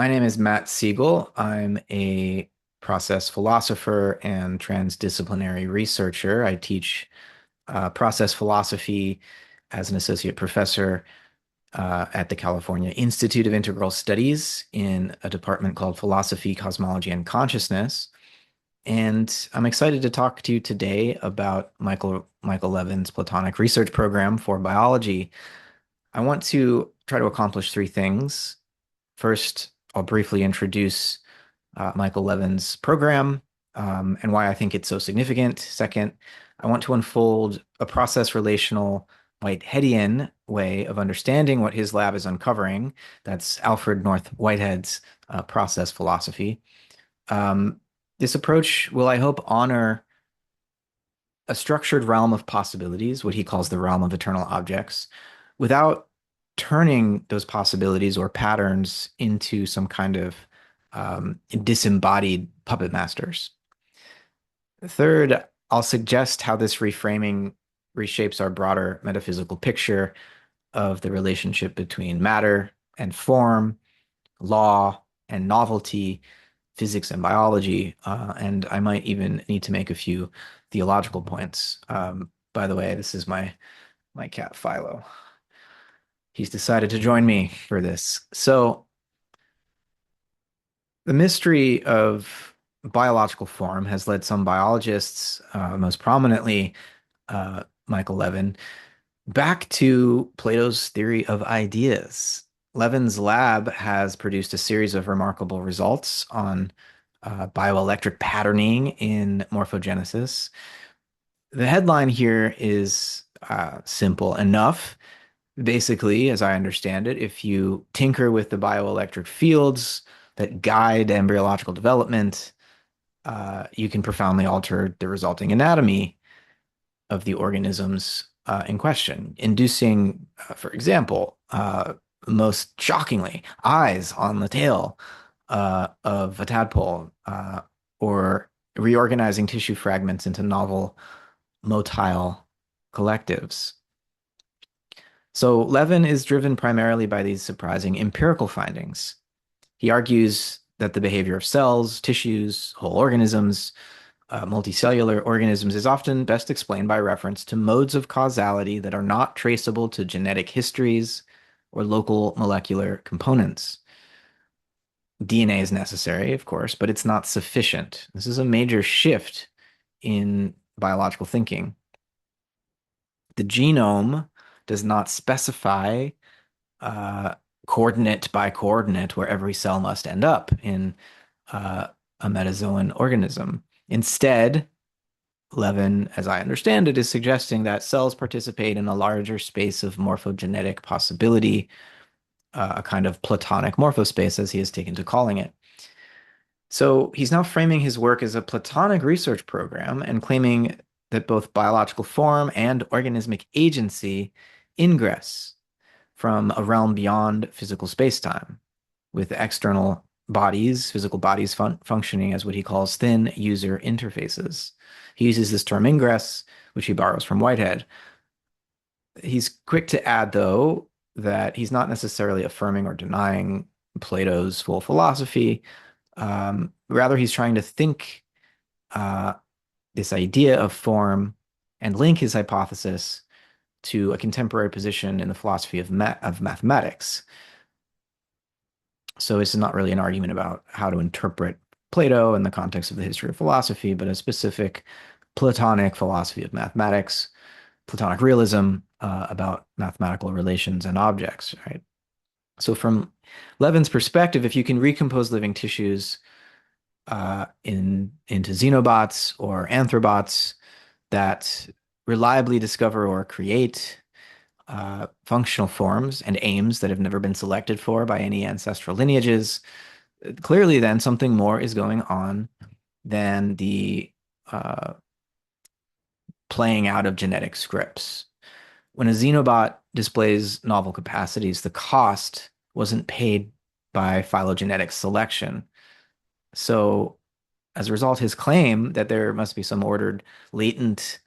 My name is Matt Siegel. I'm a process philosopher and transdisciplinary researcher. I teach process philosophy as an associate professor at the California Institute of Integral Studies in a department called Philosophy, Cosmology, and Consciousness. And I'm excited to talk to you today about Michael Levin's Platonic research program for biology. I want to try to accomplish three things. First, I'll briefly introduce Michael Levin's program and why I think it's so significant. Second, I want to unfold a process relational Whiteheadian way of understanding what his lab is uncovering. That's Alfred North Whitehead's process philosophy. Um, this approach will, I hope, honor a structured realm of possibilities, what he calls the realm of eternal objects, without turning those possibilities or patterns into some kind of disembodied puppet masters. Third, I'll suggest how this reframing reshapes our broader metaphysical picture of the relationship between matter and form, law and novelty, physics and biology, and I might even need to make a few theological points. By the way, this is my cat Philo. He's decided to join me for this. So the mystery of biological form has led some biologists, most prominently Michael Levin, back to Plato's theory of ideas. Levin's lab has produced a series of remarkable results on bioelectric patterning in morphogenesis. The headline here is simple enough. Basically, as I understand it, if you tinker with the bioelectric fields that guide embryological development, you can profoundly alter the resulting anatomy of the organisms in question, inducing, for example, most shockingly, eyes on the tail of a tadpole, or reorganizing tissue fragments into novel motile collectives. So Levin is driven primarily by these surprising empirical findings. He argues that the behavior of cells, tissues, whole organisms, multicellular organisms is often best explained by reference to modes of causality that are not traceable to genetic histories or local molecular components. DNA is necessary, of course, but it's not sufficient. This is a major shift in biological thinking. The genome does not specify uh, coordinate by coordinate where every cell must end up in a metazoan organism. Instead, Levin, as I understand it, is suggesting that cells participate in a larger space of morphogenetic possibility, a kind of Platonic morphospace, as he has taken to calling it. So he's now framing his work as a Platonic research program and claiming that both biological form and organismic agency ingress from a realm beyond physical spacetime, with external bodies, physical bodies functioning as what he calls thin user interfaces. He uses this term ingress, which he borrows from Whitehead. He's quick to add, though, that he's not necessarily affirming or denying Plato's full philosophy. Rather, he's trying to think uh, this idea of form and link his hypothesis to a contemporary position in the philosophy of mathematics. So this is not really an argument about how to interpret Plato in the context of the history of philosophy, but a specific Platonic philosophy of mathematics, Platonic realism about mathematical relations and objects, right? So from Levin's perspective, if you can recompose living tissues into xenobots or anthrobots that reliably discover or create functional forms and aims that have never been selected for by any ancestral lineages, clearly then something more is going on than the playing out of genetic scripts. When a xenobot displays novel capacities, the cost wasn't paid by phylogenetic selection. So as a result, his claim that there must be some ordered latent,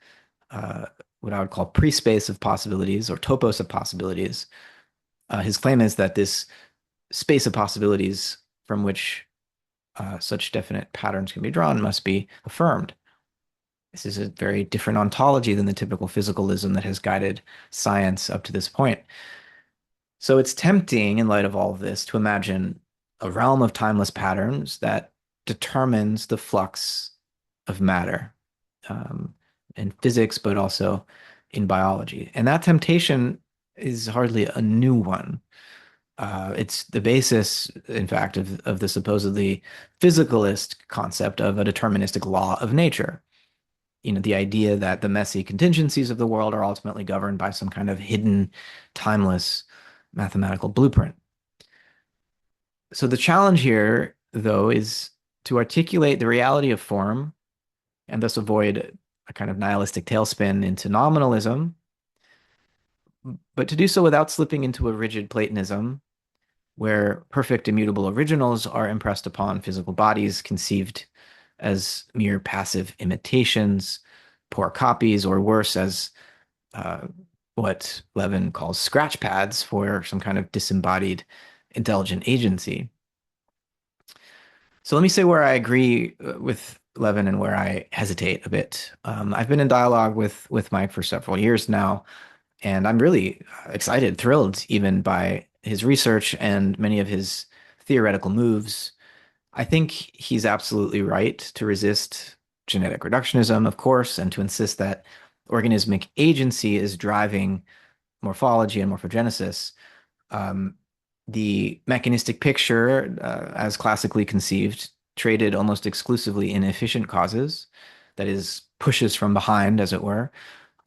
what I would call pre-space of possibilities or topos of possibilities, his claim is that this space of possibilities from which such definite patterns can be drawn must be affirmed. This is a very different ontology than the typical physicalism that has guided science up to this point. So it's tempting, in light of all of this, to imagine a realm of timeless patterns that determines the flux of matter um, in physics, but also in biology. And that temptation is hardly a new one. It's the basis, in fact, of the supposedly physicalist concept of a deterministic law of nature. The idea that the messy contingencies of the world are ultimately governed by some kind of hidden, timeless mathematical blueprint. So the challenge here, though, is to articulate the reality of form and thus avoid a kind of nihilistic tailspin into nominalism, but to do so without slipping into a rigid Platonism where perfect immutable originals are impressed upon physical bodies conceived as mere passive imitations, poor copies, or worse, as uh, what Levin calls scratch pads for some kind of disembodied intelligent agency. So let me say where I agree with Levin and where I hesitate a bit. I've been in dialogue with Mike for several years now, and I'm really excited, thrilled even by his research and many of his theoretical moves. I think he's absolutely right to resist genetic reductionism, of course, and to insist that organismic agency is driving morphology and morphogenesis. Um, the mechanistic picture, as classically conceived, traded almost exclusively in efficient causes, that is, pushes from behind, as it were,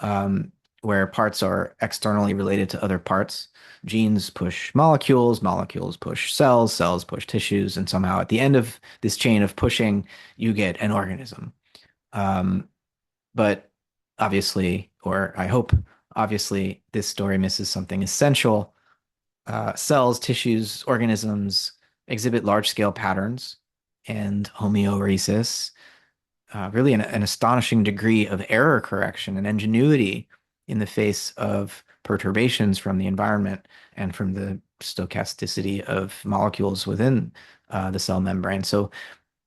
um, where parts are externally related to other parts. Genes push molecules, molecules push cells, cells push tissues, and somehow at the end of this chain of pushing, you get an organism. Um, but obviously, or I hope obviously, this story misses something essential. Cells, tissues, organisms exhibit large-scale patterns and homeoresis, really an astonishing degree of error correction and ingenuity in the face of perturbations from the environment and from the stochasticity of molecules within the cell membrane. So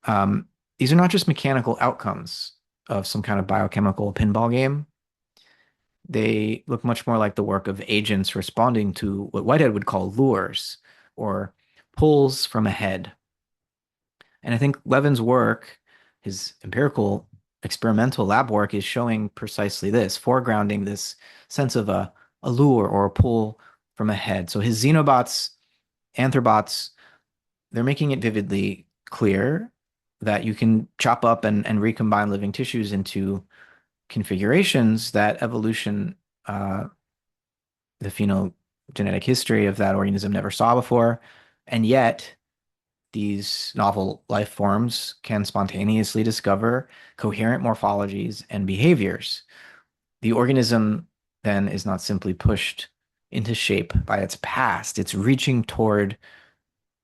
um, these are not just mechanical outcomes of some kind of biochemical pinball game. They look much more like the work of agents responding to what Whitehead would call lures or pulls from ahead. And I think Levin's work, his empirical experimental lab work, is showing precisely this, foregrounding this sense of a lure or a pull from ahead. So his xenobots, anthrobots, they're making it vividly clear that you can chop up and recombine living tissues into configurations that evolution, uh, the phylogenetic history of that organism never saw before. And yet, these novel life forms can spontaneously discover coherent morphologies and behaviors. The organism then is not simply pushed into shape by its past, it's reaching toward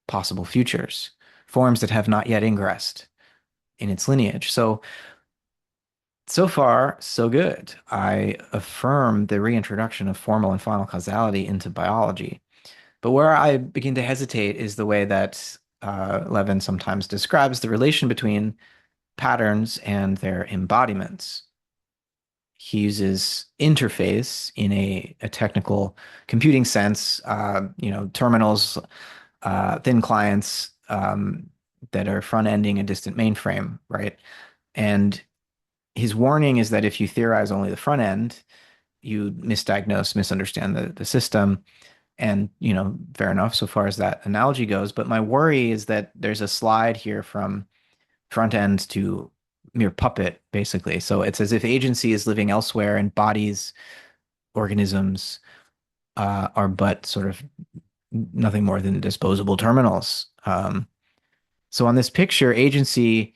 possible futures, forms that have not yet ingressed in its lineage. So far, so good. I affirm the reintroduction of formal and final causality into biology. But where I begin to hesitate is the way that Levin sometimes describes the relation between patterns and their embodiments. He uses interface in a technical computing sense, terminals, thin clients that are front-ending a distant mainframe, right? And his warning is that if you theorize only the front end, you misdiagnose, misunderstand the system. And, fair enough so far as that analogy goes. But my worry is that there's a slide here from front end to mere puppet, basically. So it's as if agency is living elsewhere and bodies, organisms are but sort of nothing more than disposable terminals. So on this picture, agency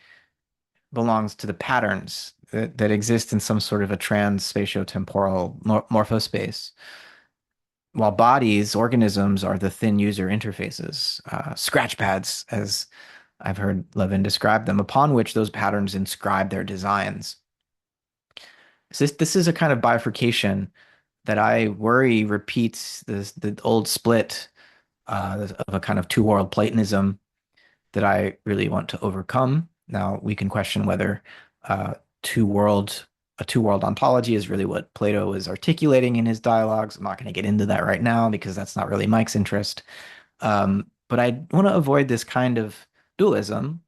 belongs to the patterns that exist in some sort of a trans-spatio-temporal morphospace, while bodies, organisms, are the thin user interfaces, scratch pads, as I've heard Levin describe them, upon which those patterns inscribe their designs. So this is a kind of bifurcation that I worry repeats the old split of a kind of two-world Platonism that I really want to overcome. Now, we can question whether uh, two world a two-world ontology is really what Plato is articulating in his dialogues. I'm not going to get into that right now because that's not really Mike's interest. But I want to avoid this kind of dualism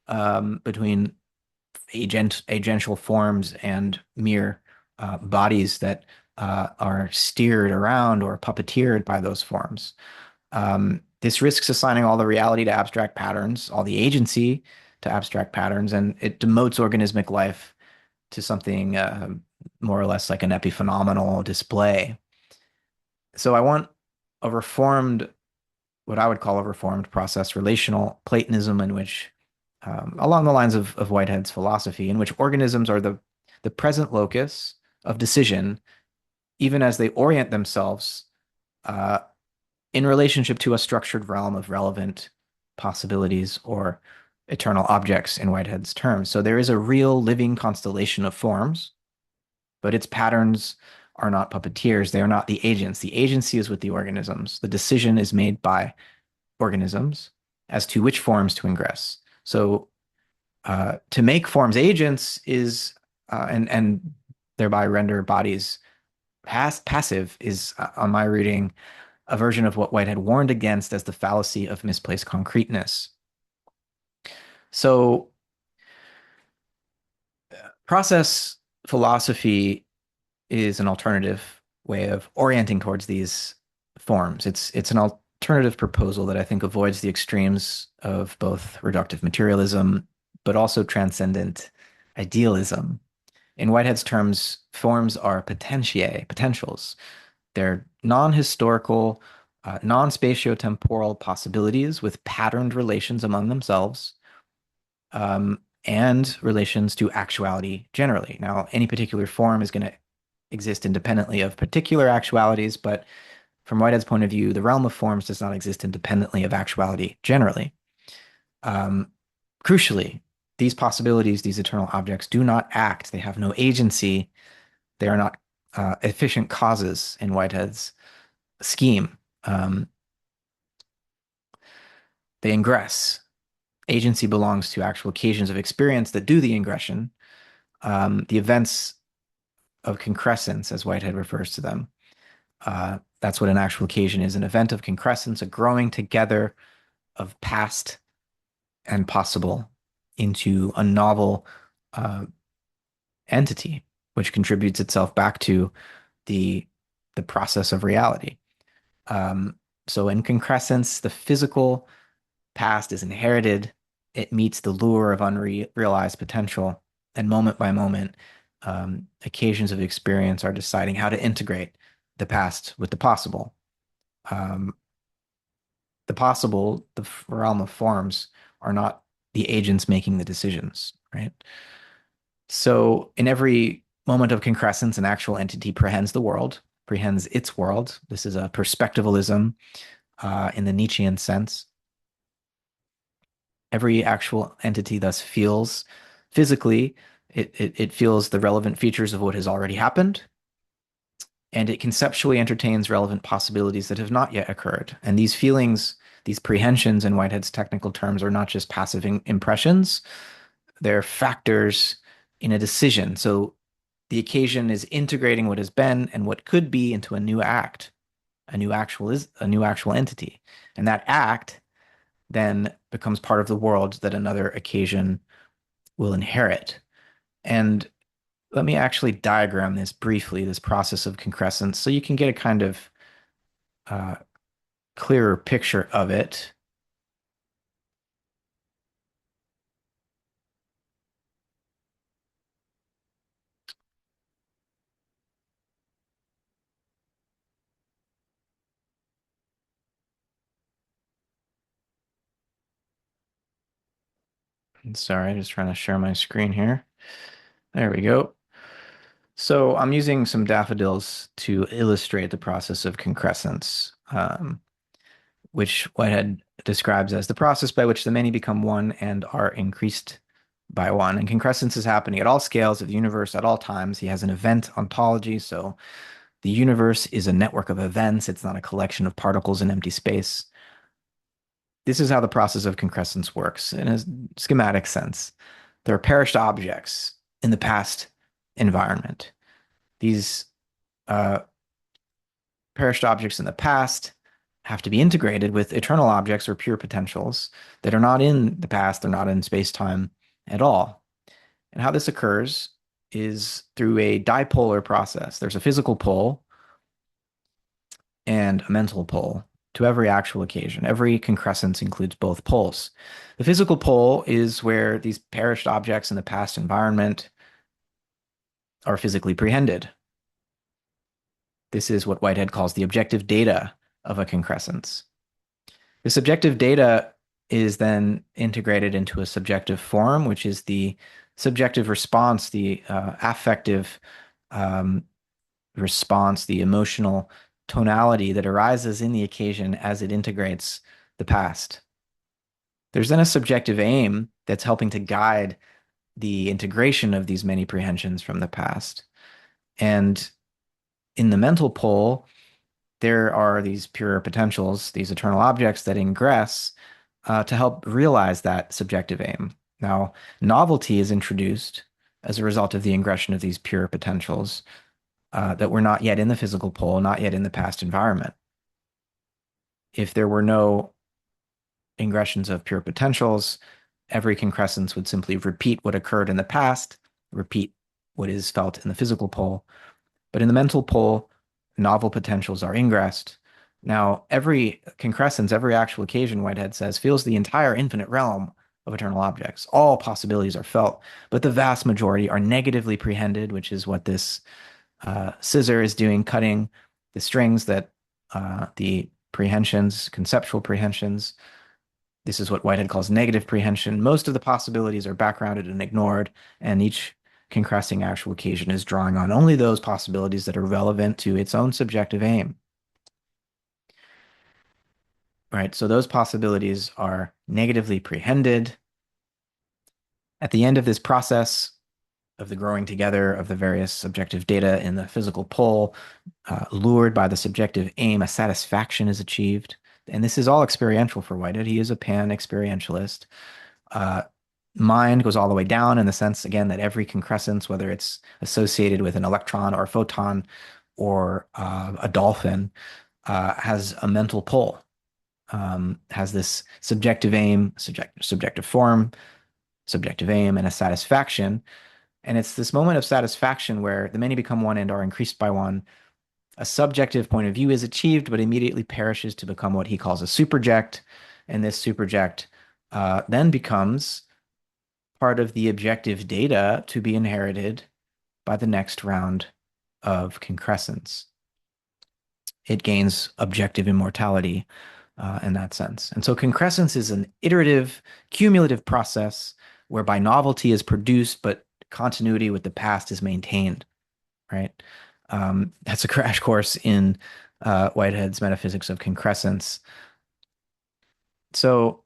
between agential forms and mere bodies that are steered around or puppeteered by those forms. This risks assigning all the reality to abstract patterns, all the agency to abstract patterns, and it demotes organismic life to something more or less like an epiphenomenal display. So I want a reformed, what I would call a reformed process relational Platonism, in which, along the lines of Whitehead's philosophy, in which organisms are the present locus of decision, even as they orient themselves uh, in relationship to a structured realm of relevant possibilities or eternal objects in Whitehead's terms. So there is a real living constellation of forms, but its patterns are not puppeteers. They are not the agents. The agency is with the organisms. The decision is made by organisms as to which forms to ingress. So to make forms agents is and thereby render bodies passive is, on my reading, a version of what Whitehead warned against as the fallacy of misplaced concreteness. So process philosophy is an alternative way of orienting towards these forms. It's an alternative proposal that I think avoids the extremes of both reductive materialism, but also transcendent idealism. In Whitehead's terms, forms are potentiae, potentials. They're non-historical, non-spatiotemporal possibilities with patterned relations among themselves, and relations to actuality generally. Now, any particular form is going to exist independently of particular actualities, but from Whitehead's point of view, the realm of forms does not exist independently of actuality generally. Um, Crucially, these possibilities, these eternal objects, do not act. They have no agency. They are not efficient causes in Whitehead's scheme. Um, they ingress. Agency belongs to actual occasions of experience that do the ingression, the events of concrescence, as Whitehead refers to them. That's what an actual occasion is, an event of concrescence, a growing together of past and possible into a novel uh, entity, which contributes itself back to the the process of reality. Um, so in concrescence, the physical past is inherited. It meets the lure of unrealized potential, and moment by moment, occasions of experience are deciding how to integrate the past with the possible. Um, the possible, the realm of forms, are not the agents making the decisions, right? So in every moment of concrescence, an actual entity prehends the world, prehends its world. This is a perspectivalism in the Nietzschean sense. Every actual entity thus feels physically, it feels the relevant features of what has already happened, and it conceptually entertains relevant possibilities that have not yet occurred. And these feelings, these prehensions in Whitehead's technical terms, are not just passive impressions, they're factors in a decision. So the occasion is integrating what has been and what could be into a new act, a new actual entity. And that act then becomes part of the world that another occasion will inherit. And let me actually diagram this briefly, this process of concrescence, so you can get a kind of uh, clearer picture of it. Sorry, just trying to share my screen here. There we go. So I'm using some daffodils to illustrate the process of concrescence, which Whitehead describes as the process by which the many become one and are increased by one. And concrescence is happening at all scales of the universe at all times. He has an event ontology, so the universe is a network of events. It's not a collection of particles in empty space. This is how the process of concrescence works in a schematic sense. There are perished objects in the past environment. These uh, perished objects in the past have to be integrated with eternal objects or pure potentials that are not in the past, they're not in space-time at all. And how this occurs is through a dipolar process. There's a physical pole and a mental pole to every actual occasion. Every concrescence includes both poles. The physical pole is where these perished objects in the past environment are physically prehended. This is what Whitehead calls the objective data of a concrescence. The subjective data is then integrated into a subjective form, which is the subjective response, the affective um, response, the emotional tonality that arises in the occasion as it integrates the past. There's then a subjective aim that's helping to guide the integration of these many prehensions from the past. And in the mental pole, there are these pure potentials, these eternal objects that ingress to help realize that subjective aim. Now, novelty is introduced as a result of the ingression of these pure potentials that were not yet in the physical pole, not yet in the past environment. If there were no ingressions of pure potentials, every concrescence would simply repeat what occurred in the past, repeat what is felt in the physical pole. But in the mental pole, novel potentials are ingressed. Now, every concrescence, every actual occasion, Whitehead says, feels the entire infinite realm of eternal objects. All possibilities are felt, but the vast majority are negatively prehended, which is what this scissor is doing, cutting the strings that the prehensions, conceptual prehensions. This is what Whitehead calls negative prehension. Most of the possibilities are backgrounded and ignored, and each concressing actual occasion is drawing on only those possibilities that are relevant to its own subjective aim. Right? So those possibilities are negatively prehended. At the end of this process of the growing together of the various subjective data in the physical pole, lured by the subjective aim, a satisfaction is achieved. And this is all experiential for Whitehead. He is a pan-experientialist. Uh, Mind goes all the way down in the sense, again, that every concrescence, whether it's associated with an electron or a photon or a dolphin, has a mental pole, has this subjective aim, subjective form, subjective aim, and a satisfaction. And it's this moment of satisfaction where the many become one and are increased by one. A subjective point of view is achieved, but immediately perishes to become what he calls a superject. And this superject then becomes part of the objective data to be inherited by the next round of concrescence. It gains objective immortality in that sense. And so concrescence is an iterative, cumulative process whereby novelty is produced, but continuity with the past is maintained, right? That's a crash course in Whitehead's metaphysics of concrescence. So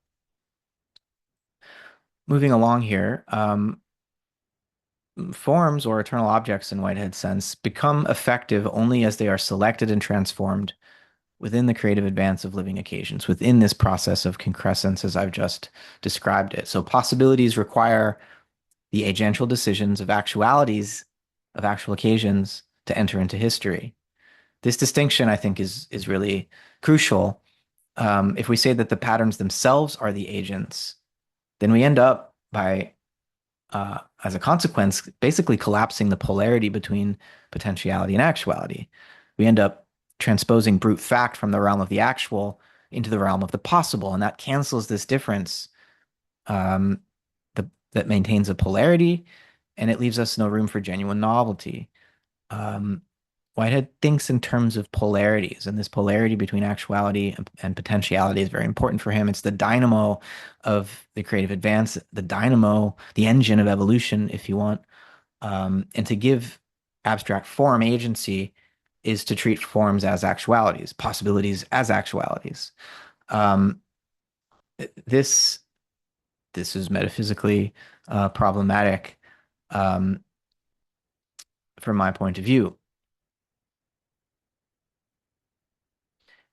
moving along here, forms or eternal objects in Whitehead's sense become effective only as they are selected and transformed within the creative advance of living occasions, within this process of concrescence as I've just described it. So possibilities require the agential decisions of actualities, of actual occasions to enter into history. This distinction, I think, is really crucial. If we say that the patterns themselves are the agents, then we end up by as a consequence, basically collapsing the polarity between potentiality and actuality. We end up transposing brute fact from the realm of the actual into the realm of the possible, and that cancels this difference um, that maintains a polarity, and it leaves us no room for genuine novelty. Um, Whitehead thinks in terms of polarities, and this polarity between actuality and potentiality is very important for him. It's the dynamo of the creative advance, the dynamo, the engine of evolution, if you want. And to give abstract form agency is to treat forms as actualities, possibilities as actualities. Um, this this is metaphysically problematic um, from my point of view.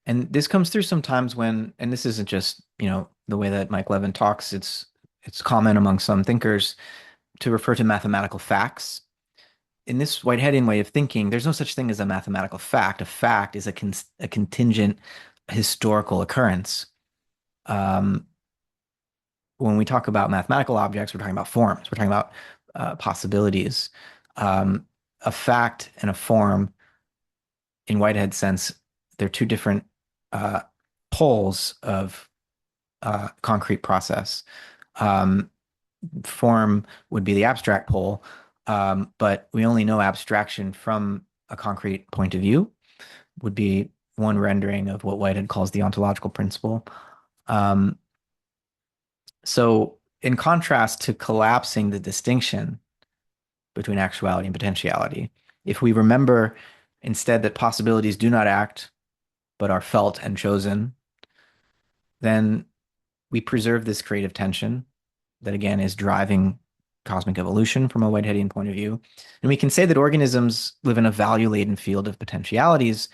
And this comes through sometimes when, and this isn't just, the way that Mike Levin talks, it's common among some thinkers to refer to mathematical facts. In this Whiteheadian way of thinking, there's no such thing as a mathematical fact. A fact is a contingent historical occurrence. Um, when we talk about mathematical objects, we're talking about forms. We're talking about possibilities. Um, a fact and a form, in Whitehead's sense, they're two different uh, poles of concrete process. Um, Form would be the abstract pole, but we only know abstraction from a concrete point of view, would be one rendering of what Whitehead calls the ontological principle. Um, so, in contrast to collapsing the distinction between actuality and potentiality, if we remember instead that possibilities do not act but are felt and chosen, then we preserve this creative tension that again is driving cosmic evolution from a Whiteheadian point of view. And we can say that organisms live in a value-laden field of potentialities,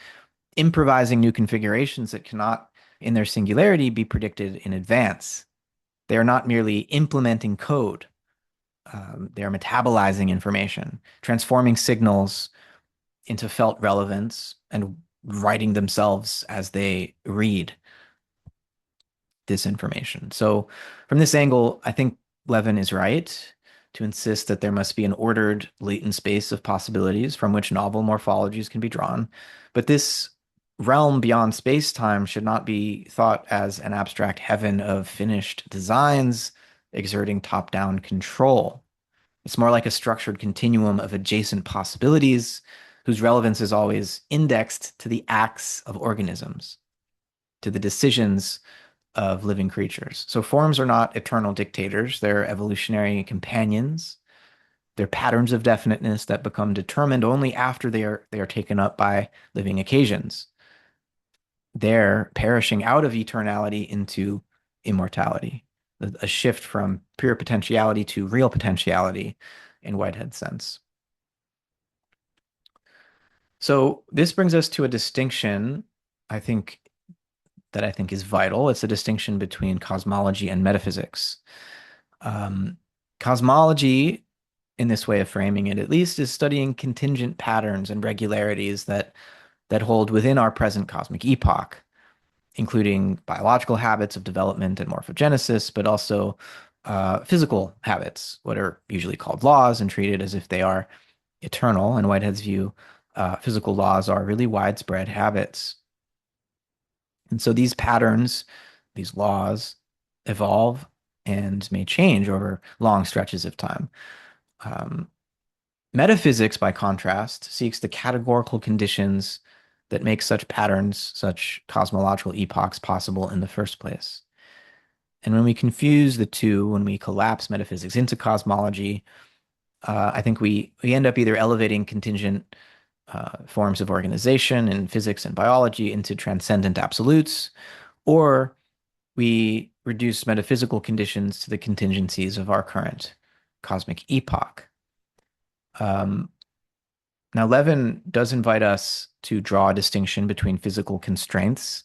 improvising new configurations that cannot, in their singularity, be predicted in advance. They are not merely implementing code. They are metabolizing information, transforming signals into felt relevance and writing themselves as they read this information. So, from this angle, I think Levin is right to insist that there must be an ordered latent space of possibilities from which novel morphologies can be drawn. But this realm beyond space-time should not be thought as an abstract heaven of finished designs exerting top-down control. It's more like a structured continuum of adjacent possibilities whose relevance is always indexed to the acts of organisms, to the decisions of living creatures. So forms are not eternal dictators, they're evolutionary companions. They're patterns of definiteness that become determined only after they are taken up by living occasions. They're perishing out of eternality into immortality, a shift from pure potentiality to real potentiality in Whitehead's sense. So this brings us to a distinction, I think, that I think is vital. It's a distinction between cosmology and metaphysics. Um, Cosmology, in this way of framing it, at least, is studying contingent patterns and regularities that hold within our present cosmic epoch, including biological habits of development and morphogenesis, but also physical habits, what are usually called laws and treated as if they are eternal. In Whitehead's view, physical laws are really widespread habits. And so these patterns, these laws, evolve and may change over long stretches of time. Um, Metaphysics, by contrast, seeks the categorical conditions that make such patterns, such cosmological epochs possible in the first place. And when we confuse the two, when we collapse metaphysics into cosmology, I think we end up either elevating contingent forms of organization in physics and biology into transcendent absolutes, or we reduce metaphysical conditions to the contingencies of our current cosmic epoch. Um, Now, Levin does invite us to draw a distinction between physical constraints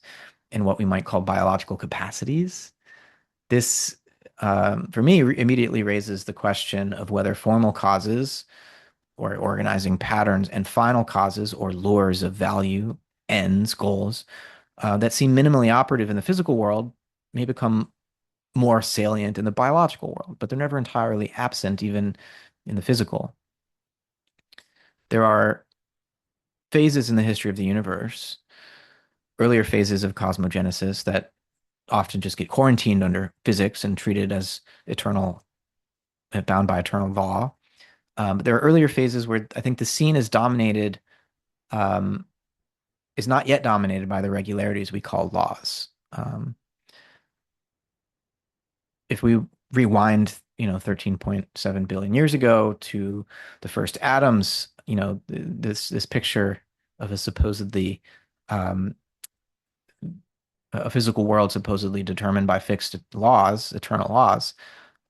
and what we might call biological capacities. This, for me, immediately raises the question of whether formal causes or organizing patterns and final causes or lures of value, ends, goals, that seem minimally operative in the physical world may become more salient in the biological world, but they're never entirely absent even in the physical. There are phases in the history of the universe, earlier phases of cosmogenesis that often just get quarantined under physics and treated as eternal, bound by eternal law. But there are earlier phases where I think the scene is dominated, um, is not yet dominated by the regularities we call laws. If we rewind, 13.7 billion years ago to the first atoms, this picture of a supposedly um, a physical world supposedly determined by fixed laws, eternal laws,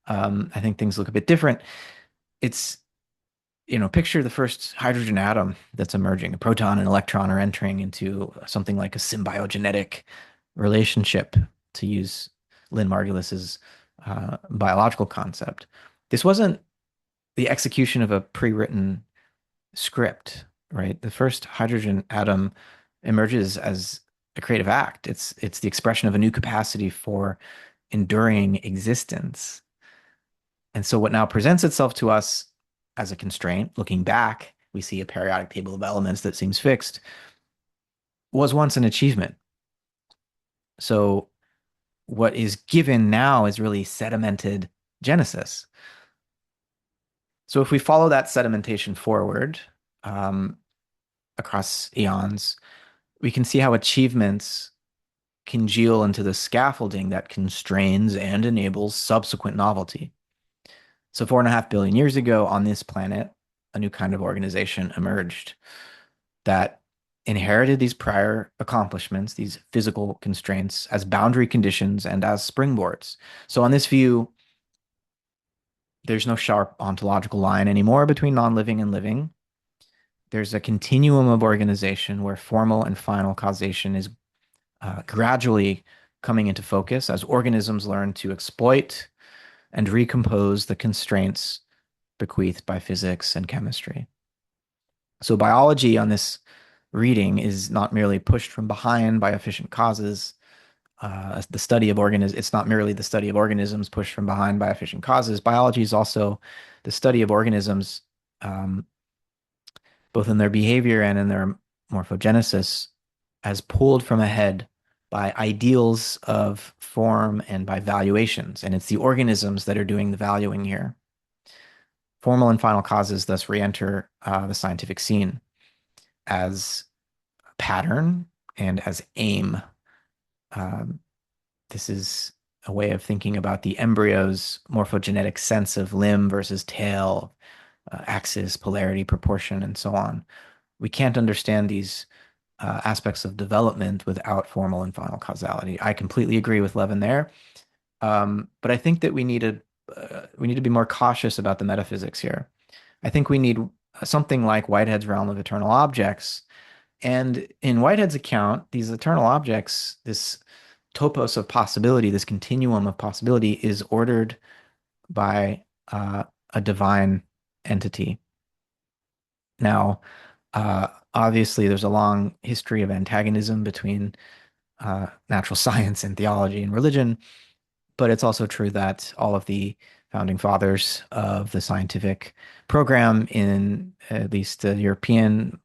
I think things look a bit different. It's Picture the first hydrogen atom that's emerging. A proton and electron are entering into something like a symbiogenetic relationship, to use Lynn Margulis's biological concept. This wasn't the execution of a pre-written script, right? The first hydrogen atom emerges as a creative act. It's the expression of a new capacity for enduring existence. And so what now presents itself to us as a constraint, looking back, we see a periodic table of elements that seems fixed, was once an achievement. So what is given now is really sedimented Genesis. So if we follow that sedimentation forward um, across eons, we can see how achievements congeal into the scaffolding that constrains and enables subsequent novelty. So 4.5 billion years ago on this planet, a new kind of organization emerged that inherited these prior accomplishments, these physical constraints, as boundary conditions and as springboards. So on this view, there's no sharp ontological line anymore between non-living and living. There's a continuum of organization where formal and final causation is gradually coming into focus as organisms learn to exploit and recompose the constraints bequeathed by physics and chemistry. So biology on this reading is not merely pushed from behind by efficient causes. The study of organisms, it's not merely the study of organisms pushed from behind by efficient causes. Biology is also the study of organisms, um, both in their behavior and in their morphogenesis, as pulled from ahead by ideals of form and by valuations. And it's the organisms that are doing the valuing here. Formal and final causes thus re-enter the scientific scene as pattern and as aim. Um, this is a way of thinking about the embryo's morphogenetic sense of limb versus tail, axis, polarity, proportion, and so on. We can't understand these aspects of development without formal and final causality. I completely agree with Levin there, but I think that we need to be more cautious about the metaphysics here. I think we need something like Whitehead's realm of eternal objects. And in Whitehead's account, these eternal objects, this topos of possibility, this continuum of possibility, is ordered by a divine entity. Now, obviously, there's a long history of antagonism between natural science and theology and religion, but it's also true that all of the founding fathers of the scientific program in at least the European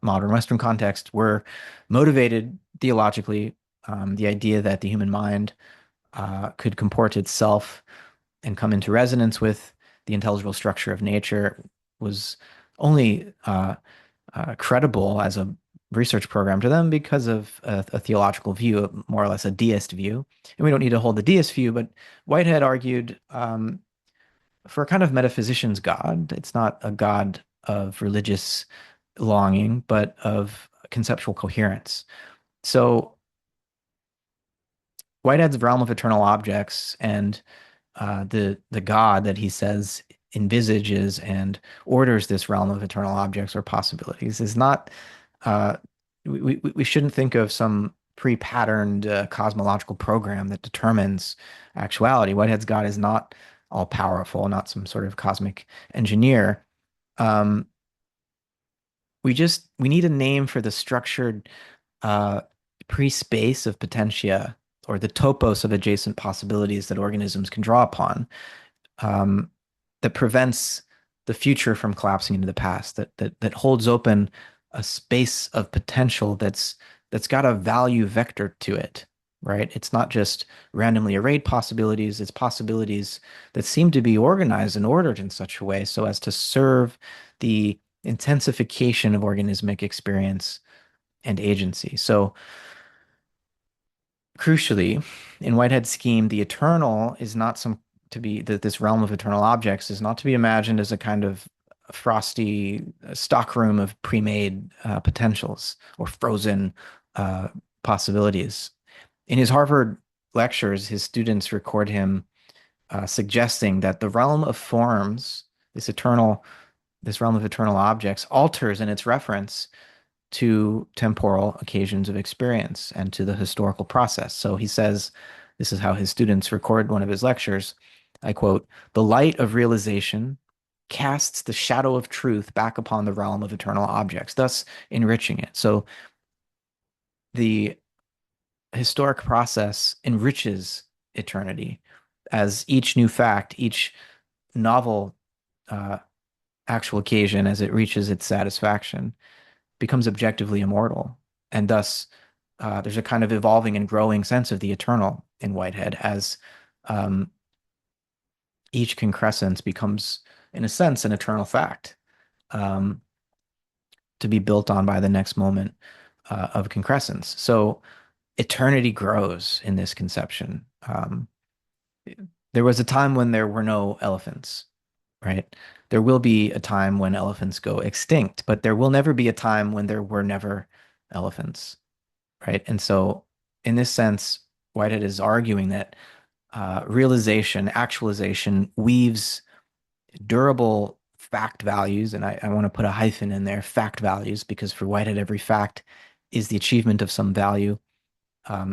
modern Western context were motivated theologically. The idea that the human mind could comport itself and come into resonance with the intelligible structure of nature was only credible as a research program to them because of a theological view, more or less a deist view. And we don't need to hold the deist view, but Whitehead argued for a kind of metaphysician's God. It's not a God of religious longing, but of conceptual coherence. So Whitehead's realm of eternal objects and the God that he says envisages and orders this realm of eternal objects or possibilities is not uh, we shouldn't think of some pre-patterned cosmological program that determines actuality. Whitehead's God is not all powerful, not some sort of cosmic engineer. Um, we need a name for the structured uh, pre-space of potentia or the topos of adjacent possibilities that organisms can draw upon, um, that prevents the future from collapsing into the past, that holds open a space of potential that's got a value vector to it, right? It's not just randomly arrayed possibilities, it's possibilities that seem to be organized and ordered in such a way so as to serve the intensification of organismic experience and agency. So crucially, in Whitehead's scheme, the eternal is not some to be that this realm of eternal objects is not to be imagined as a kind of frosty stockroom of pre-made potentials or frozen uh, possibilities. In his Harvard lectures, his students record him suggesting that the realm of forms, this eternal this realm of eternal objects alters in its reference to temporal occasions of experience and to the historical process. So he says, this is how his students record one of his lectures. I quote, "The light of realization casts the shadow of truth back upon the realm of eternal objects, thus enriching it." So the historic process enriches eternity as each new fact, each novel uh, actual occasion, as it reaches its satisfaction, becomes objectively immortal. And thus, there's a kind of evolving and growing sense of the eternal in Whitehead as um, each concrescence becomes, in a sense, an eternal fact um, to be built on by the next moment of concrescence. So eternity grows in this conception. There was a time when there were no elephants, right? There will be a time when elephants go extinct, but there will never be a time when there were never elephants, right? And so, in this sense, Whitehead is arguing that realization, actualization weaves durable fact values, and I want to put a hyphen in there, fact values, because for Whitehead, every fact is the achievement of some value.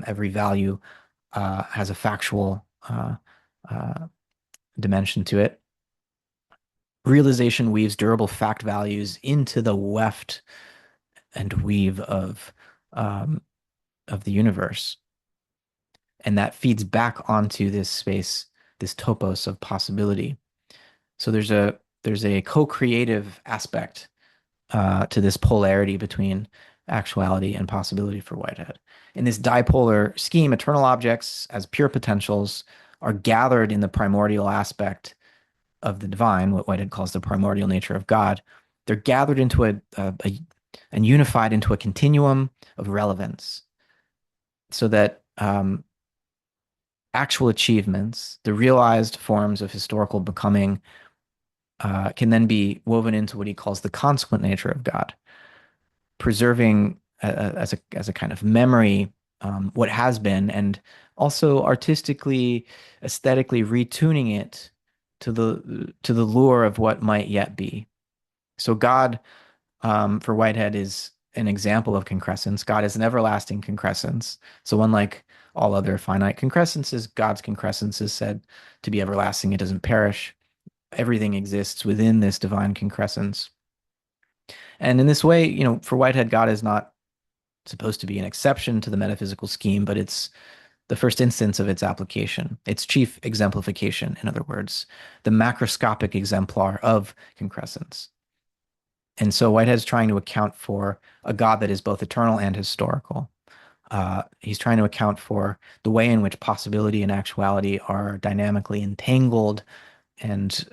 Every value has a factual uh, dimension to it. Realization weaves durable fact values into the weft and weave um, of the universe, and that feeds back onto this space, this topos of possibility. So there's a co-creative aspect to this polarity between actuality and possibility for Whitehead. In this dipolar scheme, eternal objects as pure potentials are gathered in the primordial aspect of the divine, what Whitehead calls the primordial nature of God. They're gathered into and unified into a continuum of relevance, so that actual achievements, the realized forms of historical becoming, can then be woven into what he calls the consequent nature of God, preserving as a kind of memory what has been, and also artistically, aesthetically retuning it to the lure of what might yet be. So God, for Whitehead, is an example of concrescence. God is an everlasting concrescence. So unlike all other finite concrescences, God's concrescence is said to be everlasting. It doesn't perish. Everything exists within this divine concrescence. And in this way, for Whitehead, God is not supposed to be an exception to the metaphysical scheme, but it's the first instance of its application, its chief exemplification, in other words, the macroscopic exemplar of concrescence. And so Whitehead's trying to account for a God that is both eternal and historical. He's trying to account for the way in which possibility and actuality are dynamically entangled and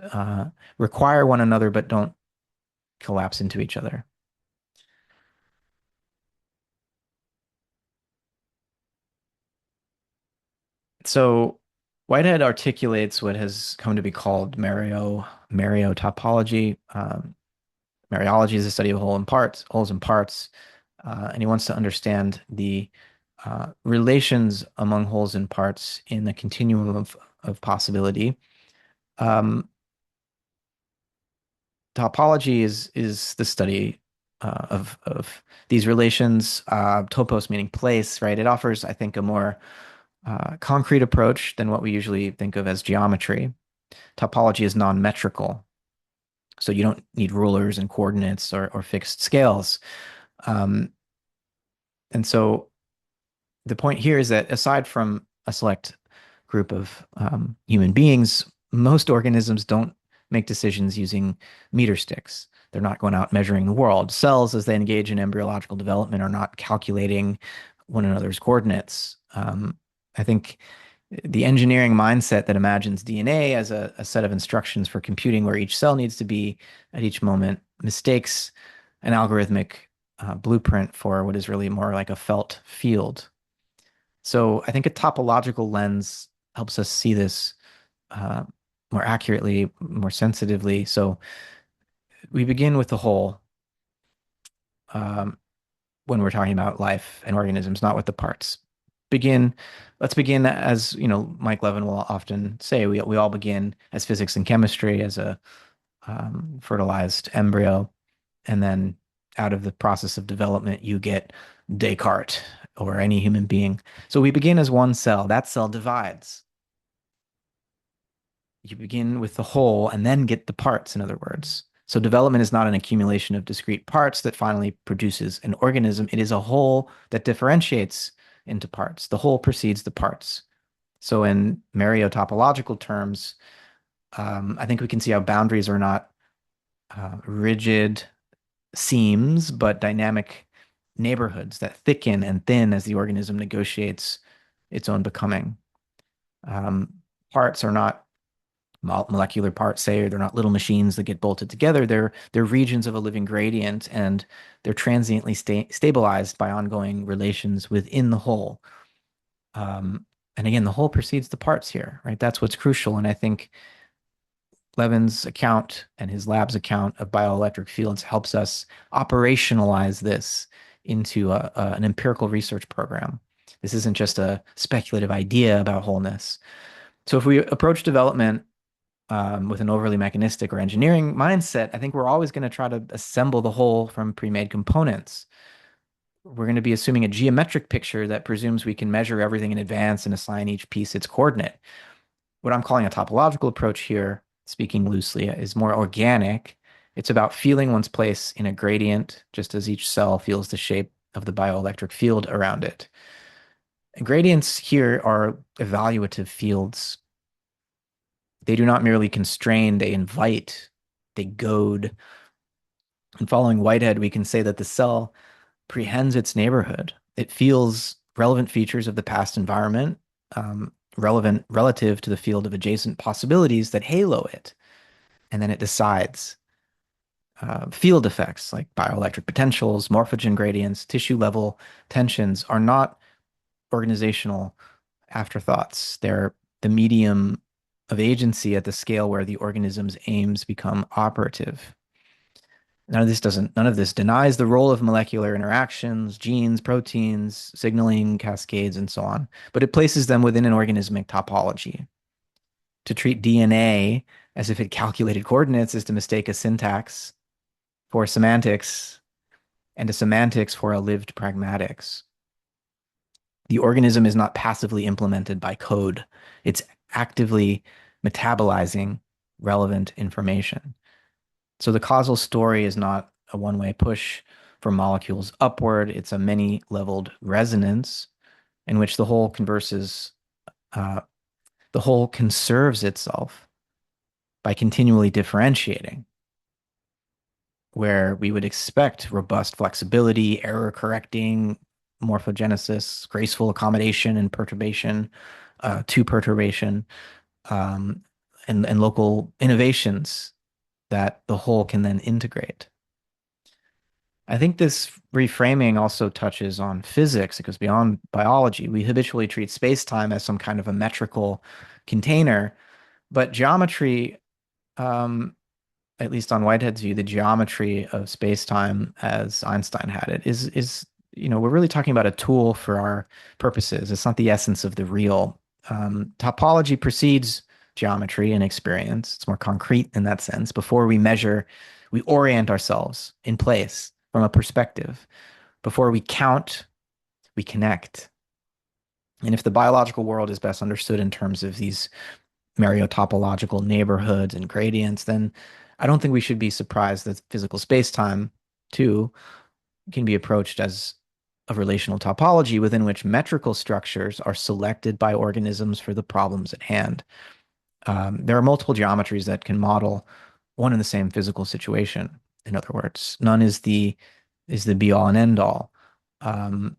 require one another, but don't collapse into each other. So Whitehead articulates what has come to be called Mariotopology. Mariology is the study of wholes and parts, and he wants to understand the relations among wholes and parts in the continuum of possibility. Um, Topology is the study of these relations. Topos meaning place, right? It offers, I think, a more concrete approach than what we usually think of as geometry. Topology is non-metrical, so you don't need rulers and coordinates or fixed scales. Um, and so the point here is that aside from a select group of human beings, most organisms don't make decisions using meter sticks. They're not going out measuring the world. Cells, as they engage in embryological development, are not calculating one another's coordinates. I think the engineering mindset that imagines DNA as a set of instructions for computing where each cell needs to be at each moment mistakes an algorithmic blueprint for what is really more like a felt field. So I think a topological lens helps us see this uh, more accurately, more sensitively. So we begin with the whole um, when we're talking about life and organisms, not with the parts. Begin, let's begin as, Mike Levin will often say, we all begin as physics and chemistry, as fertilized embryo, and then out of the process of development, you get Descartes or any human being. So we begin as one cell. That cell divides. You begin with the whole and then get the parts, in other words. So development is not an accumulation of discrete parts that finally produces an organism. It is a whole that differentiates into parts. The whole precedes the parts. So in Mariotopological terms, I think we can see how boundaries are not rigid seams, but dynamic neighborhoods that thicken and thin as the organism negotiates its own becoming. Um, Parts are not molecular parts, say, they're not little machines that get bolted together. They're regions of a living gradient, and they're transiently stabilized by ongoing relations within the whole. And again, the whole precedes the parts here, right? That's what's crucial. And I think Levin's account and his lab's account of bioelectric fields helps us operationalize this into an empirical research program. This isn't just a speculative idea about wholeness. So if we approach development with an overly mechanistic or engineering mindset, I think we're always going to try to assemble the whole from pre-made components. We're going to be assuming a geometric picture that presumes we can measure everything in advance and assign each piece its coordinate. What I'm calling a topological approach here, speaking loosely, is more organic. It's about feeling one's place in a gradient, just as each cell feels the shape of the bioelectric field around it. And gradients here are evaluative fields. They do not merely constrain, they invite, they goad. And following Whitehead, we can say that the cell prehends its neighborhood. It feels relevant features of the past environment, relevant relative to the field of adjacent possibilities that halo it. And then it decides. Field effects like bioelectric potentials, morphogen gradients, tissue level tensions are not organizational afterthoughts. They're the medium of agency at the scale where the organism's aims become operative. None of this denies the role of molecular interactions, genes, proteins, signaling cascades, and so on, but it places them within an organismic topology. To treat DNA as if it calculated coordinates is to mistake a syntax for semantics and a semantics for a lived pragmatics. The organism is not passively implemented by code. It's actively metabolizing relevant information. So the causal story is not a one-way push for molecules upward. It's a many-leveled resonance in which uh, the whole conserves itself by continually differentiating, where we would expect robust flexibility, error correcting, morphogenesis, graceful accommodation and perturbation to perturbation, um, and local innovations that the whole can then integrate. I think this reframing also touches on physics. It goes beyond biology. We habitually treat space-time as some kind of a metrical container, but geometry, um, at least on Whitehead's view, the geometry of space-time as Einstein had it is, we're really talking about a tool for our purposes. It's not the essence of the real. Topology precedes geometry and experience. It's more concrete in that sense. Before we measure, we orient ourselves in place from a perspective. Before we count, we connect. And if the biological world is best understood in terms of these Mariotopological neighborhoods and gradients, then I don't think we should be surprised that physical space-time, too, can be approached as a relational topology within which metrical structures are selected by organisms for the problems at hand. There are multiple geometries that can model one and the same physical situation. In other words, none is the be all and end all. Um,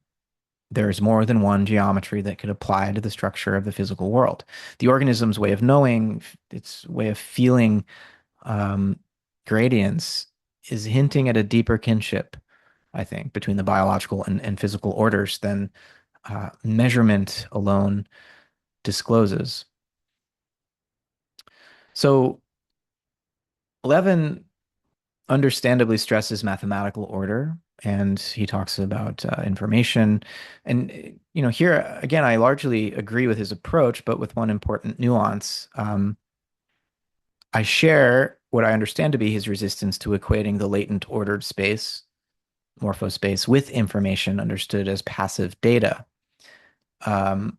there's more than one geometry that could apply to the structure of the physical world. The organism's way of knowing, its way of feeling um, gradients is hinting at a deeper kinship, I think, between the biological and physical orders than measurement alone discloses. So Levin understandably stresses mathematical order, and he talks about information. And here again, I largely agree with his approach, but with one important nuance. I share what I understand to be his resistance to equating the latent ordered space, morphospace, with information understood as passive data. Um,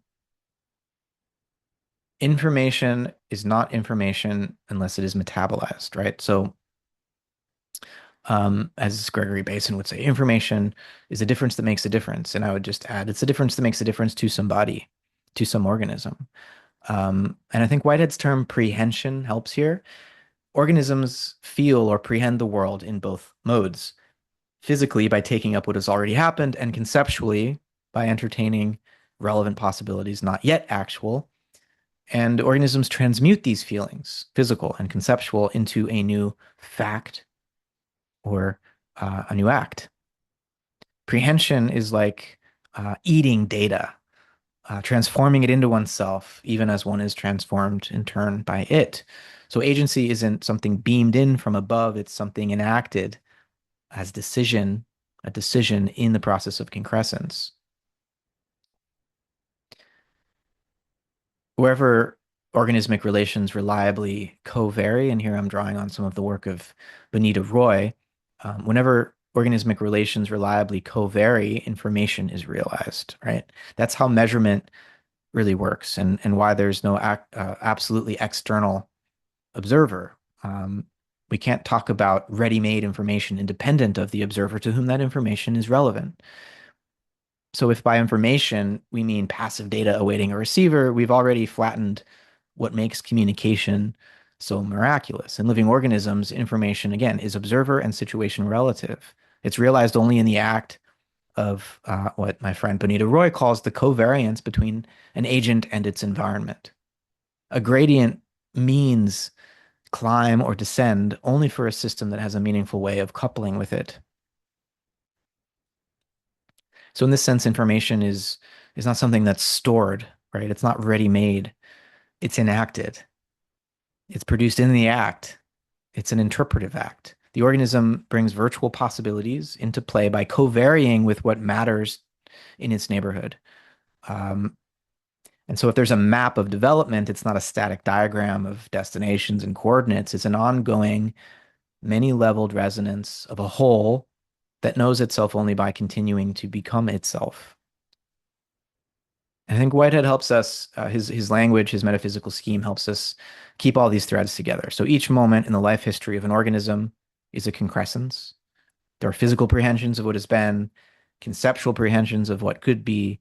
Information is not information unless it is metabolized, right? So, as Gregory Basin would say, information is a difference that makes a difference. And I would just add, it's a difference that makes a difference to somebody, to some organism. And I think Whitehead's term prehension helps here. Organisms feel or prehend the world in both modes, physically by taking up what has already happened, and conceptually by entertaining relevant possibilities not yet actual. And organisms transmute these feelings, physical and conceptual, into a new fact or a new act. Prehension is like eating data, transforming it into oneself, even as one is transformed in turn by it. So agency isn't something beamed in from above, it's something enacted as decision, a decision in the process of concrescence. Wherever organismic relations reliably co-vary, and here I'm drawing on some of the work of Benita Roy, whenever organismic relations reliably co-vary, information is realized, right? That's how measurement really works, and why there's no absolutely external observer. We can't talk about ready-made information independent of the observer to whom that information is relevant. So if by information we mean passive data awaiting a receiver, we've already flattened what makes communication so miraculous. In living organisms, information, again, is observer and situation relative. It's realized only in the act of what my friend Bonita Roy calls the covariance between an agent and its environment. A gradient means climb or descend only for a system that has a meaningful way of coupling with it. So in this sense, information is not something that's stored, right? It's not ready-made. It's enacted. It's produced in the act. It's an interpretive act. The organism brings virtual possibilities into play by co-varying with what matters in its neighborhood. Um, and so if there's a map of development, it's not a static diagram of destinations and coordinates. It's an ongoing, many-leveled resonance of a whole that knows itself only by continuing to become itself. I think Whitehead helps us, his language, his metaphysical scheme helps us keep all these threads together. So each moment in the life history of an organism is a concrescence. There are physical prehensions of what has been, conceptual prehensions of what could be,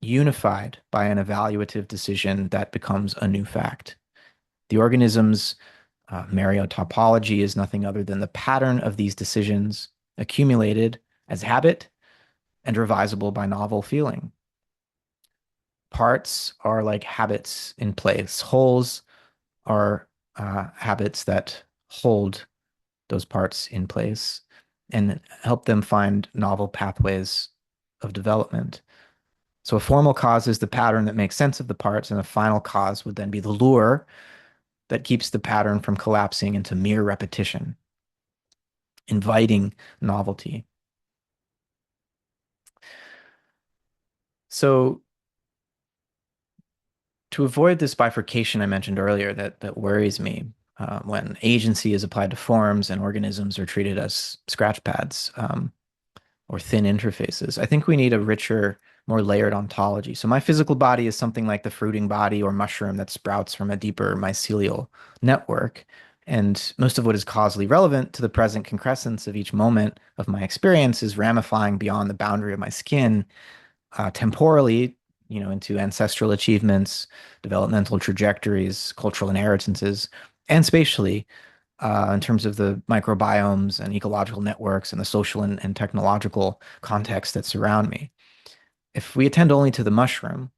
unified by an evaluative decision that becomes a new fact. The organism's Mariotopology is nothing other than the pattern of these decisions accumulated as habit and revisable by novel feeling. Parts are like habits in place. Wholes are habits that hold those parts in place and help them find novel pathways of development. So a formal cause is the pattern that makes sense of the parts, and a final cause would then be the lure that keeps the pattern from collapsing into mere repetition, inviting novelty. So to avoid this bifurcation I mentioned earlier that worries me, when agency is applied to forms and organisms are treated as scratch pads, or thin interfaces, I think we need a richer, more layered ontology. So my physical body is something like the fruiting body or mushroom that sprouts from a deeper mycelial network. And most of what is causally relevant to the present concrescence of each moment of my experience is ramifying beyond the boundary of my skin, temporally, into ancestral achievements, developmental trajectories, cultural inheritances, and spatially, in terms of the microbiomes and ecological networks and the social and technological context that surround me. If we attend only to the mushroom,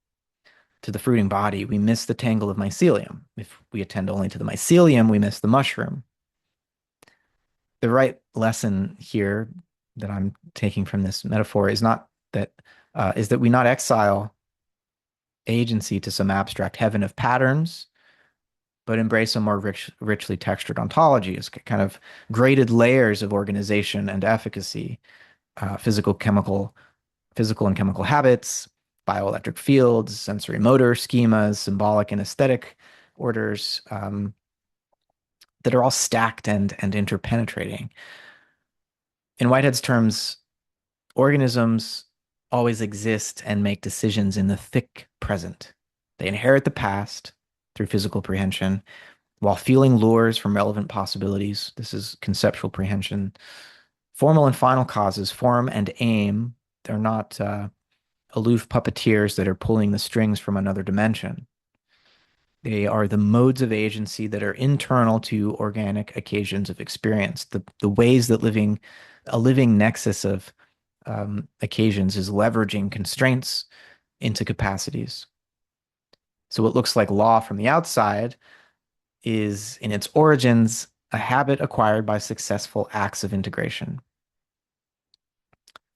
to the fruiting body, we miss the tangle of mycelium. If we attend only to the mycelium, we miss the mushroom. The right lesson here that I'm taking from this metaphor is not that is that we not exile agency to some abstract heaven of patterns, but embrace a more richly textured ontology as kind of graded layers of organization and efficacy, physical and chemical habits, bioelectric fields, sensory motor schemas, symbolic and aesthetic orders, that are all stacked and interpenetrating. In Whitehead's terms, organisms always exist and make decisions in the thick present. They inherit the past through physical prehension while feeling lures from relevant possibilities. This is conceptual prehension. Formal and final causes, form and aim, they're not aloof puppeteers that are pulling the strings from another dimension. They are the modes of agency that are internal to organic occasions of experience, the ways that a living nexus of occasions is leveraging constraints into capacities. So what looks like law from the outside is, in its origins, a habit acquired by successful acts of integration.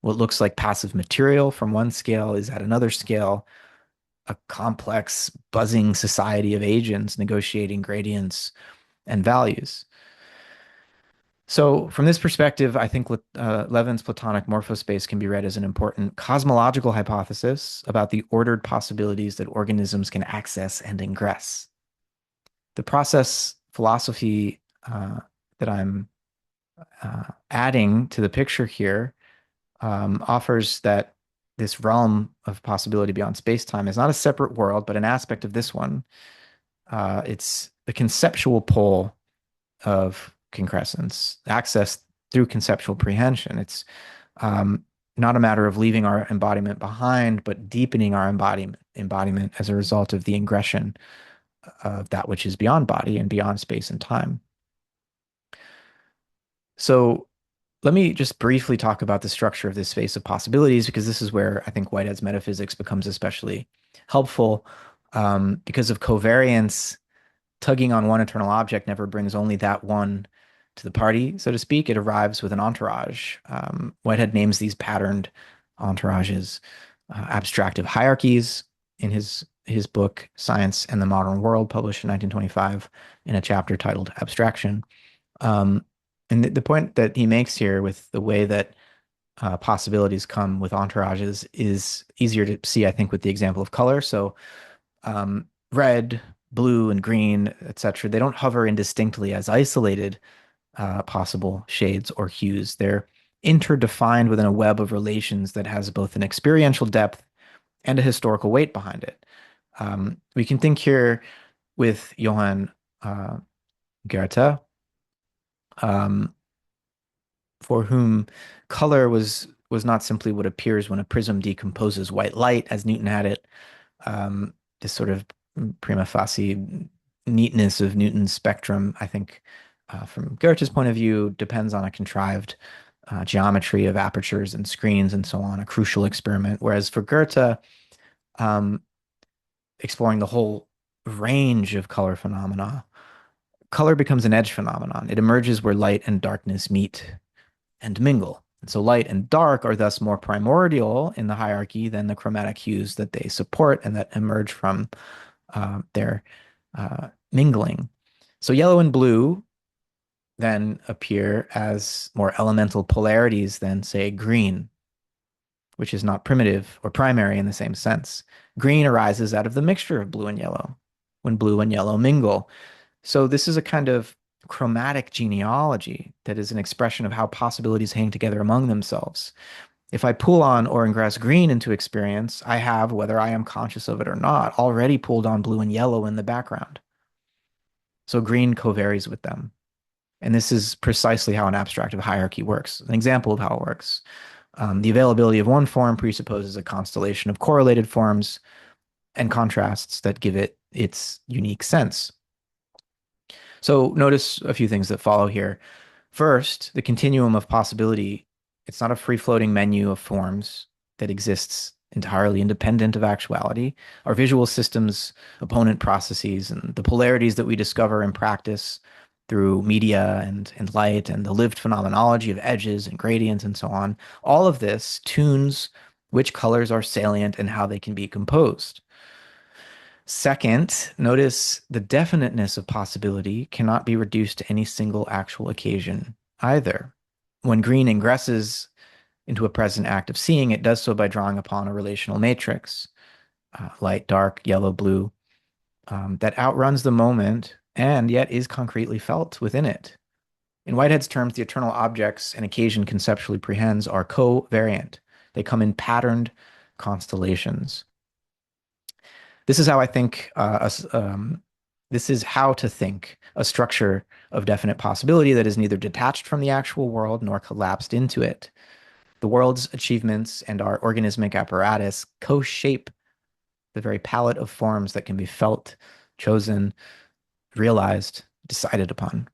What looks like passive material from one scale is at another scale a complex, buzzing society of agents negotiating gradients and values. So, from this perspective, I think Levin's Platonic morphospace can be read as an important cosmological hypothesis about the ordered possibilities that organisms can access and ingress. The process philosophy that I'm adding to the picture here offers that this realm of possibility beyond space-time is not a separate world, but an aspect of this one. It's the conceptual pole of concrescence, access through conceptual prehension. It's not a matter of leaving our embodiment behind, but deepening our embodiment as a result of the ingression of that which is beyond body and beyond space and time. So let me just briefly talk about the structure of this space of possibilities, because this is where I think Whitehead's metaphysics becomes especially helpful. Because of covariance, tugging on one eternal object never brings only that one to the party, so to speak. It arrives with an entourage. Whitehead names these patterned entourages abstractive hierarchies in his book Science and the Modern World, published in 1925, in a chapter titled Abstraction. Um, and the point that he makes here with the way that possibilities come with entourages is easier to see, I think, with the example of color. So red, blue, and green, etc., they don't hover indistinctly as isolated possible shades or hues. They're interdefined within a web of relations that has both an experiential depth and a historical weight behind it. We can think here with Johann Goethe, um, for whom color was not simply what appears when a prism decomposes white light, as Newton had it. This sort of prima facie neatness of Newton's spectrum, I think, from Goethe's point of view, depends on a contrived geometry of apertures and screens and so on, a crucial experiment. Whereas for Goethe, um, exploring the whole range of color phenomena, color becomes an edge phenomenon. It emerges where light and darkness meet and mingle. And so light and dark are thus more primordial in the hierarchy than the chromatic hues that they support and that emerge from their mingling. So yellow and blue then appear as more elemental polarities than, say, green, which is not primitive or primary in the same sense. Green arises out of the mixture of blue and yellow, when blue and yellow mingle. So this is a kind of chromatic genealogy that is an expression of how possibilities hang together among themselves. If I pull on or ingress green into experience, I have, whether I am conscious of it or not, already pulled on blue and yellow in the background. So green covaries with them. And this is precisely how an abstractive hierarchy works. An example of how it works. The availability of one form presupposes a constellation of correlated forms and contrasts that give it its unique sense. So notice a few things that follow here. First, the continuum of possibility. It's not a free-floating menu of forms that exists entirely independent of actuality. Our visual systems, opponent processes, and the polarities that we discover in practice through media and light and the lived phenomenology of edges and gradients and so on, all of this tunes which colors are salient and how they can be composed. Second, notice the definiteness of possibility cannot be reduced to any single actual occasion either. When green ingresses into a present act of seeing, it does so by drawing upon a relational matrix, light, dark, yellow, blue, that outruns the moment and yet is concretely felt within it. In Whitehead's terms, the eternal objects an occasion conceptually prehends are covariant. They come in patterned constellations. This is how I think. This is how to think a structure of definite possibility that is neither detached from the actual world nor collapsed into it. The world's achievements and our organismic apparatus co-shape the very palette of forms that can be felt, chosen, realized, decided upon.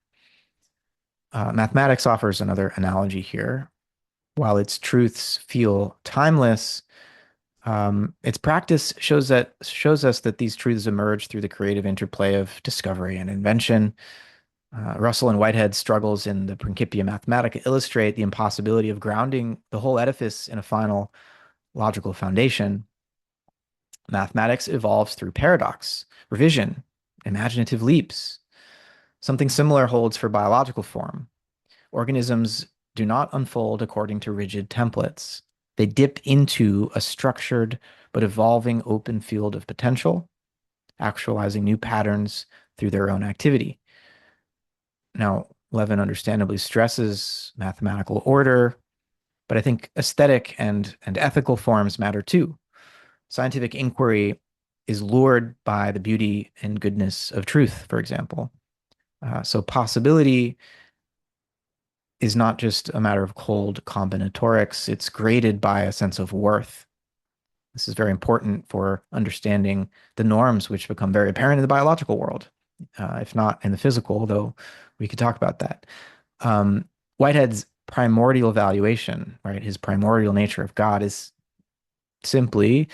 Mathematics offers another analogy here. While its truths feel timeless, its practice shows us that these truths emerge through the creative interplay of discovery and invention. Russell and Whitehead's struggles in the Principia Mathematica illustrate the impossibility of grounding the whole edifice in a final logical foundation. Mathematics evolves through paradox, revision, imaginative leaps. Something similar holds for biological form. Organisms do not unfold according to rigid templates. They dip into a structured but evolving open field of potential, actualizing new patterns through their own activity. Now, Levin understandably stresses mathematical order, but I think aesthetic and ethical forms matter too. Scientific inquiry is lured by the beauty and goodness of truth, for example. So possibility is not just a matter of cold combinatorics, it's graded by a sense of worth. This is very important for understanding the norms which become very apparent in the biological world, if not in the physical, though we could talk about that. Whitehead's primordial valuation, right, his primordial nature of God is simply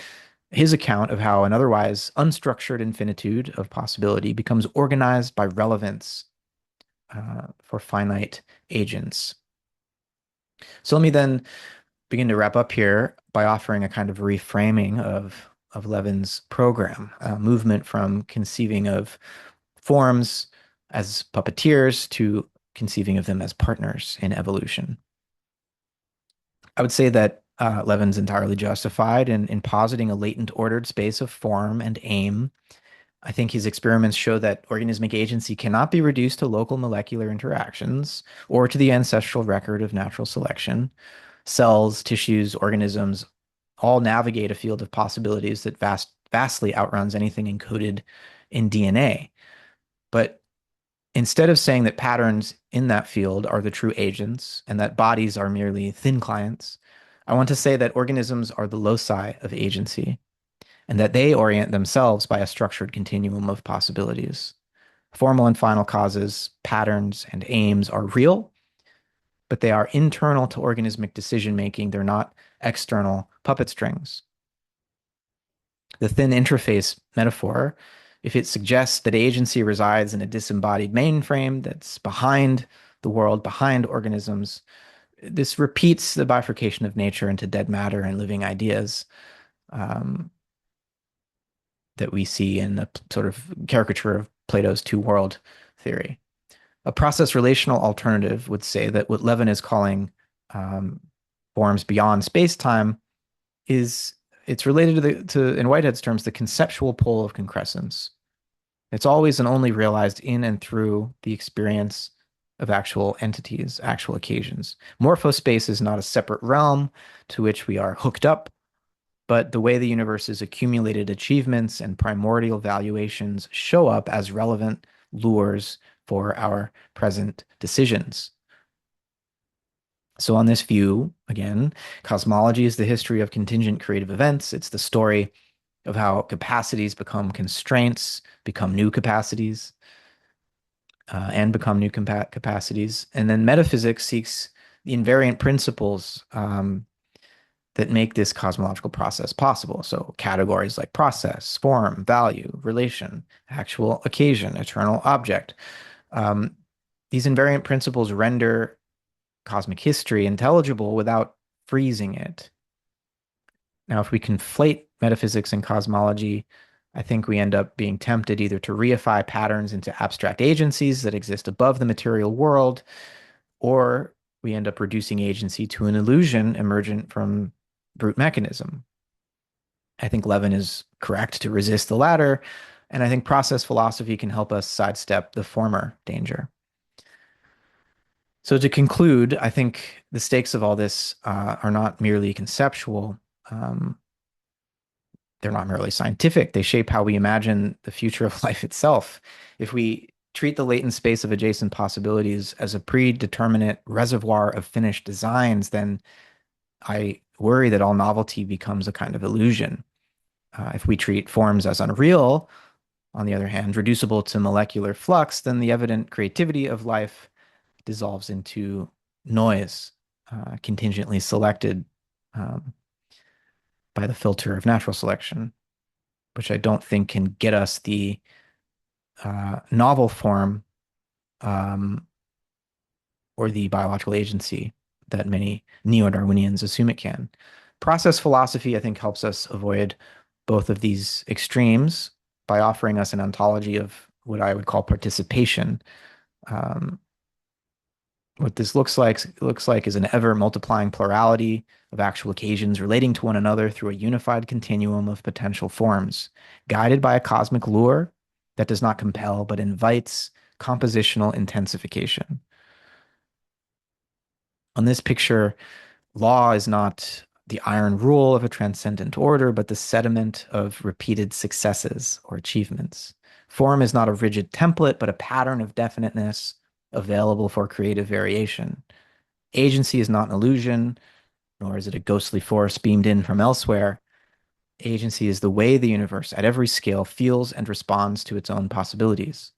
his account of how an otherwise unstructured infinitude of possibility becomes organized by relevance for finite agents. So let me then begin to wrap up here by offering a kind of reframing of Levin's program, a movement from conceiving of forms as puppeteers to conceiving of them as partners in evolution. I would say that Levin's entirely justified in positing a latent ordered space of form and aim. I think his experiments show that organismic agency cannot be reduced to local molecular interactions or to the ancestral record of natural selection. Cells, tissues, organisms all navigate a field of possibilities that vastly outruns anything encoded in DNA. But instead of saying that patterns in that field are the true agents and that bodies are merely thin clients, I want to say that organisms are the loci of agency and that they orient themselves by a structured continuum of possibilities. Formal and final causes, patterns, and aims are real, but they are internal to organismic decision making. They're not external puppet strings. The thin interface metaphor, if it suggests that agency resides in a disembodied mainframe that's behind the world, behind organisms, this repeats the bifurcation of nature into dead matter and living ideas that we see in the sort of caricature of Plato's two-world theory. A process relational alternative would say that what Levin is calling forms beyond space-time is it's related to in Whitehead's terms, the conceptual pole of concrescence. It's always and only realized in and through the experience of actual entities, actual occasions. Morphospace is not a separate realm to which we are hooked up, but the way the universe's accumulated achievements and primordial valuations show up as relevant lures for our present decisions. So on this view, again, cosmology is the history of contingent creative events. It's the story of how capacities become constraints, become new capacities, and become new capacities. And then metaphysics seeks the invariant principles that make this cosmological process possible. So categories like process, form, value, relation, actual occasion, eternal object. These invariant principles render cosmic history intelligible without freezing it. Now, if we conflate metaphysics and cosmology, I think we end up being tempted either to reify patterns into abstract agencies that exist above the material world, or we end up reducing agency to an illusion emergent from brute mechanism. I think Levin is correct to resist the latter And I think process philosophy can help us sidestep the former danger. So to conclude, I think the stakes of all this are not merely conceptual. Um, they're not merely scientific. They shape how we imagine the future of life itself. If we treat the latent space of adjacent possibilities as a predeterminate reservoir of finished designs, then I worry that all novelty becomes a kind of illusion. If we treat forms as unreal, on the other hand, reducible to molecular flux, then the evident creativity of life dissolves into noise, contingently selected um, by the filter of natural selection, which I don't think can get us the novel form um, or the biological agency that many neo-Darwinians assume it can. Process philosophy, I think, helps us avoid both of these extremes by offering us an ontology of what I would call participation. Um, what this looks like is an ever multiplying plurality of actual occasions relating to one another through a unified continuum of potential forms, guided by a cosmic lure that does not compel but invites compositional intensification. On this picture, law is not the iron rule of a transcendent order, but the sediment of repeated successes or achievements. Form is not a rigid template, but a pattern of definiteness available for creative variation. Agency is not an illusion, nor is it a ghostly force beamed in from elsewhere. Agency is the way the universe, at every scale, feels and responds to its own possibilities.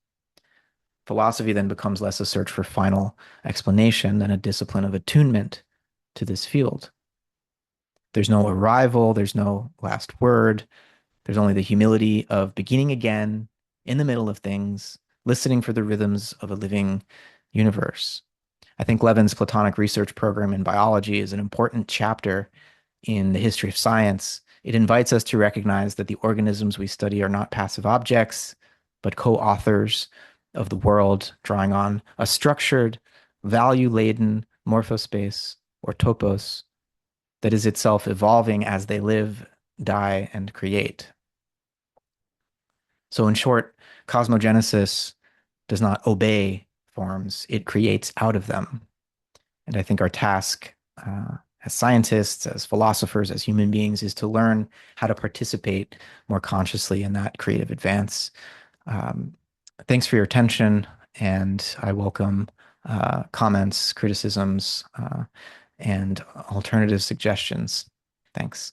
Philosophy then becomes less a search for final explanation than a discipline of attunement to this field. There's no arrival, there's no last word, there's only the humility of beginning again in the middle of things, listening for the rhythms of a living universe. I think Levin's Platonic research program in biology is an important chapter in the history of science. It invites us to recognize that the organisms we study are not passive objects, but co-authors of the world, drawing on a structured, value-laden morphospace or topos that is itself evolving as they live, die, and create. So, in short, cosmogenesis does not obey forms, it creates out of them. And I think our task as scientists, as philosophers, as human beings is to learn how to participate more consciously in that creative advance. Um, Thanks for your attention, and I welcome comments, criticisms, and alternative suggestions. Thanks.